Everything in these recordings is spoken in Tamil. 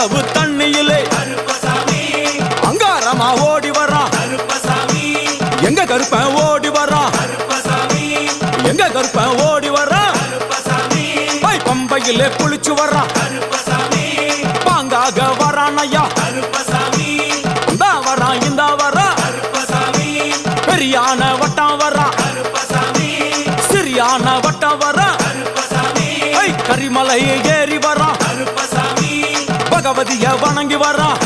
அவ்வளவு தண்ணியிலே அங்காரமா ஓடி வரான் எங்க கருப்பன் ஓடி வரான் எங்க கருப்பன் ஓடி வரான் பம்பையிலே குளிச்சு வரான் பாங்காக வரான் ஐயா இந்தா வரான் இந்த வரான் பெரியான வட்டம் வரான் சிறியான வட்டம் வரான் கரிமலை ஏறி வரான் பகவதிய வணங்கி வரான்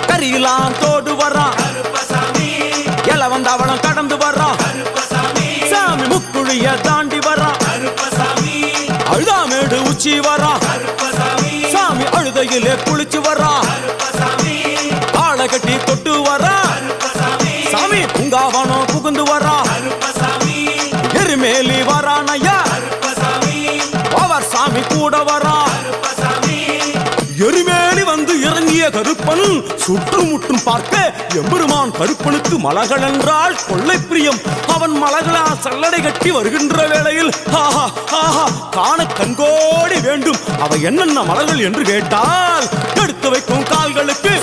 கரியெல்லாம் தோடு வரான் எல வந்தவளம் கடந்து வரான் சாமி முக்குழிய தாண்டி வரான் அழுதாமேடு உச்சி வரான் சாமி அழுதையிலே குளிச்சு வரான் ஆளை கட்டி தொட்டு வரான் சாமி பூங்காவனம் புகுந்து வரான் எருமேலி வரான் ஐயா அவர் சாமி கூட வரான் எருமேலி வந்து இறங்கிய கருப்பன் சுற்றுமுற்றும் பார்க்க எம்பெருமான் கருப்பனுக்கு மலகள் என்றால் கொள்ளை பிரியம். அவன் மலகளா சல்லடை கட்டி வருகின்ற வேளையில் ஆஹா ஆஹா காண கண்கோடி வேண்டும். அவை என்னென்ன மலர்கள் என்று கேட்டால் எடுத்து வைக்கும் கால்களுக்கு